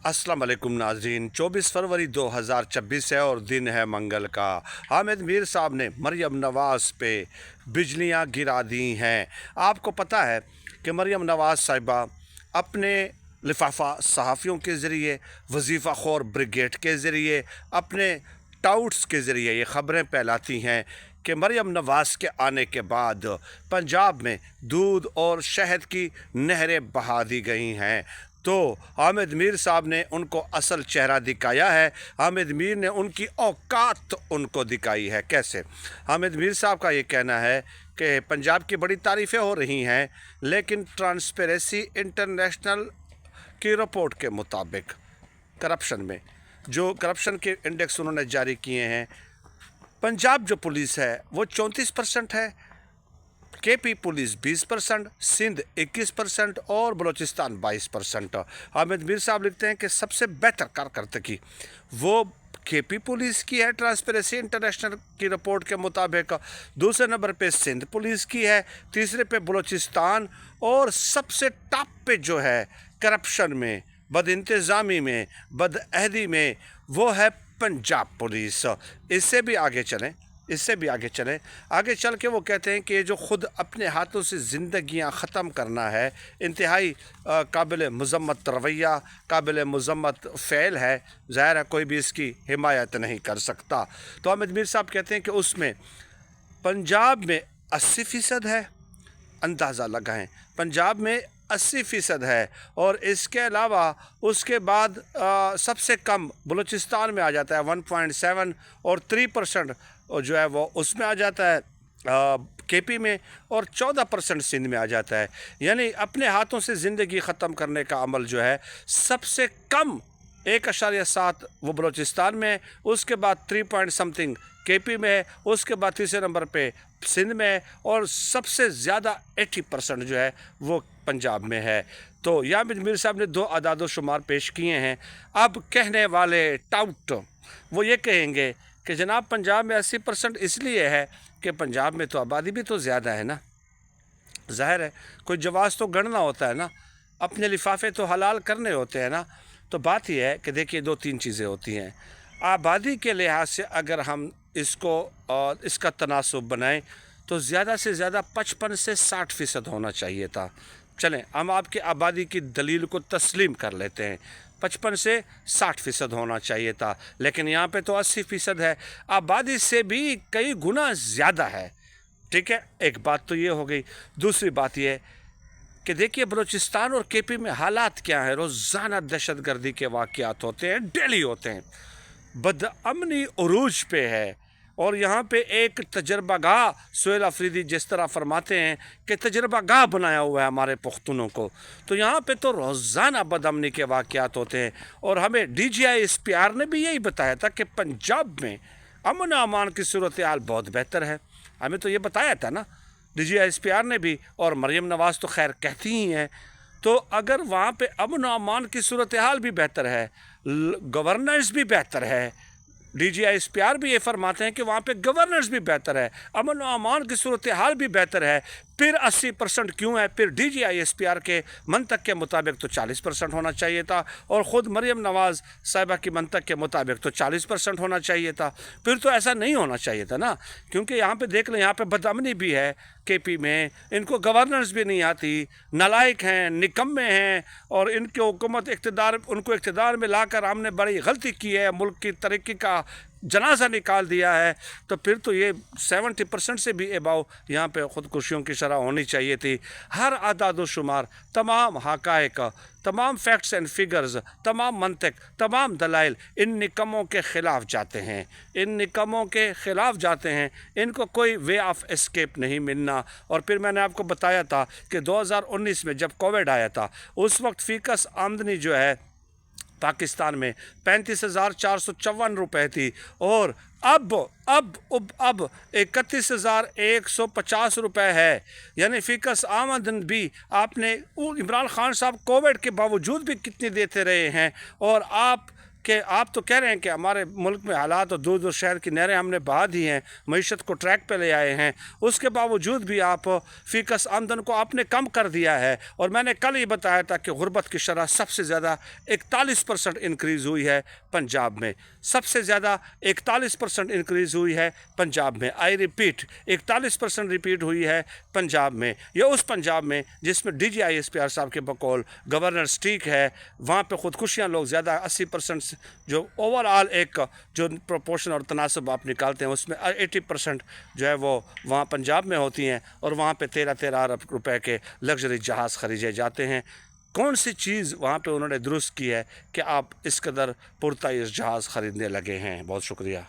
अस्सलाम वालेकुम नाज़रीन। 24 फरवरी 2026 है और दिन है मंगल का। हामिद मीर साहब ने मरियम नवाज़ पे बिजलियां गिरा दी हैं। आपको पता है कि मरियम नवाज़ साहिबा अपने लिफाफा सहाफ़ियों के ज़रिए, वजीफ़ा खोर ब्रिगेड के ज़रिए, अपने टाउट्स के ज़रिए ये ख़बरें फैलाती हैं कि मरियम नवाज़ के आने के बाद पंजाब में दूध और शहद की नहरें बहा दी गई हैं। तो हामिद मीर साहब ने उनको असल चेहरा दिखाया है। हामिद मीर ने उनकी औकात उनको दिखाई है। कैसे? हामिद मीर साहब का ये कहना है कि पंजाब की बड़ी तारीफ़ें हो रही हैं, लेकिन ट्रांसपेरेंसी इंटरनेशनल की रिपोर्ट के मुताबिक करप्शन में जो करप्शन के इंडेक्स उन्होंने जारी किए हैं, पंजाब जो पुलिस है वो 34% है, केपी पुलिस 20%, सिंध 21% और बलूचिस्तान 22%। हामिद मीर साहब लिखते हैं कि सबसे बेहतर कारकर्दगी वो केपी पुलिस की है ट्रांसपेरेंसी इंटरनेशनल की रिपोर्ट के मुताबिक, दूसरे नंबर पे सिंध पुलिस की है, तीसरे पे बलूचिस्तान और सबसे टॉप पे जो है करप्शन में, बदइंतज़ामी में, बदअहदी में वो है पंजाब पुलिस। इससे भी आगे चल के वो कहते हैं कि ये जो ख़ुद अपने हाथों से ज़िंदगियां ख़त्म करना है, इंतहाई काबिल मज़म्मत रवैया, काबिल मज़म्मत फ़ेल है। ज़ाहिर है कोई भी इसकी हिमायत नहीं कर सकता। तो हामिद मीर साहब कहते हैं कि उसमें पंजाब में 80% है, अंदाज़ा लगाएं, पंजाब में 80% है। और इसके अलावा उसके बाद सबसे कम बलूचिस्तान में आ जाता है 1.7 और 3% जो है वो उसमें आ जाता है केपी में, और 14% सिंध में आ जाता है। यानी अपने हाथों से ज़िंदगी ख़त्म करने का अमल जो है सबसे कम 1.7 वो बलूचिस्तान में, उसके बाद 3 पॉइंट समथिंग केपी में है, उसके बाद तीसरे नंबर पे सिंध में है, और सबसे ज़्यादा 80% जो है वो पंजाब में है। तो हामिद मीर साहब ने 2 अदाद शुमार पेश किए हैं। अब कहने वाले टाउट वो ये कहेंगे कि जनाब पंजाब में 80% इसलिए है कि पंजाब में तो आबादी भी तो ज़्यादा है ना। ज़ाहिर है कोई जवाज़ तो गणना होता है ना, अपने लिफाफे तो हलाल करने होते हैं ना। तो बात यह है कि देखिए 2-3 चीज़ें होती हैं। आबादी के लिहाज से अगर हम इसका तनासुब बनाएं तो ज़्यादा से ज़्यादा 55 से 60% होना चाहिए था। चलें हम आपकी आबादी की दलील को तस्लीम कर लेते हैं, 55 से 60% होना चाहिए था, लेकिन यहाँ पे तो 80% है। आबादी से भी कई गुना ज़्यादा है। ठीक है, एक बात तो ये हो गई। दूसरी बात ये कि देखिए बलूचिस्तान और केपी में हालात क्या है। रोज़ाना दहशतगर्दी के वाक़यात होते हैं, डेली होते हैं, बदअमनी उरूज पे है। और यहाँ पे एक तजर्बागाह, सुहेल अफरीदी जिस तरह फरमाते हैं कि तजर्बागाह बनाया हुआ है हमारे पुख्तनों को, तो यहाँ पे तो रोज़ाना बदअमनी के वाक़यात होते हैं। और हमें DGI SPR ने भी यही बताया था कि पंजाब में अमन अमान की सूरत हाल बहुत बेहतर है। हमें तो ये बताया था ना DGI SPR ने भी, और मरियम नवाज़ तो खैर कहती ही हैं। तो अगर वहाँ पे अमन अमान की सूरत हाल भी बेहतर है, गवर्नेंस भी बेहतर है, DGI SPR भी ये फरमाते हैं कि वहाँ पे गवर्नेंस भी बेहतर है, अमन व अमान की सूरत हाल भी बेहतर है, फिर 80% क्यों है? फिर DGI SPR के मंतक के मुताबिक तो 40% होना चाहिए था, और ख़ुद मरियम नवाज़ साहिबा की मंतक के मुताबिक तो 40% होना चाहिए था। फिर तो ऐसा नहीं होना चाहिए था ना, क्योंकि यहाँ पे देख लें, यहाँ पे बदअमनी भी है केपी में, इनको गवर्नेंस भी नहीं आती, नालायक हैं, निकम्मे हैं, और इनकी हुकूमत उनको इक़्तिदार में लाकर हमने बड़ी गलती की है, मुल्क की तरक्की का जनाजा निकाल दिया है। तो फिर तो ये 70% से भी अबाव यहाँ पे ख़ुदकुशियों की शरह होनी चाहिए थी। हर आदाद व शुमार, तमाम हक़ाइक़, तमाम फैक्ट्स एंड फिगर्स, तमाम मंतिक, तमाम दलाइल इन निकम्मों के ख़िलाफ़ जाते हैं, इनको कोई वे ऑफ एस्केप नहीं मिलना। और फिर मैंने आपको बताया था कि 2019 में जब कोविड आया था, उस वक्त फ़ीकस आमदनी जो है पाकिस्तान में 35,454 रुपये थी, और अब 31,150 रुपये है। यानी फ़ीकस आमदन भी आपने इमरान खान साहब कोविड के बावजूद भी कितनी देते रहे हैं, और आप कि आप तो कह रहे हैं कि हमारे मुल्क में हालात और दूर दूर शहर की नहरें हमने बहा दी हैं, मईशत को ट्रैक पे ले आए हैं, उसके बावजूद भी आप फ़ीकस आमदन को आपने कम कर दिया है। और मैंने कल ही बताया था कि गुर्बत की शरह सबसे ज़्यादा 41% इंक्रीज़ हुई है पंजाब में, सबसे ज़्यादा 41% इंक्रीज़ हुई है पंजाब में। आई रिपीट, 41% रिपीट हुई है पंजाब में। ये उस पंजाब में जिसमें DGISPR साहब के बकौल गवर्नर स्टीक है, वहाँ पे ख़ुदकुशियाँ लोग ज़्यादा 80% जो ओवरऑल एक जो प्रोपोर्शन और तनासब आप निकालते हैं उसमें 80% जो है वो वहाँ पंजाब में होती हैं। और वहाँ पे 13-13 अरब रुपए के लग्जरी जहाज़ ख़रीदे जाते हैं। कौन सी चीज़ वहाँ पे उन्होंने दुरुस्त की है कि आप इस कदर पुरता इस जहाज़ ख़रीदने लगे हैं? बहुत शुक्रिया।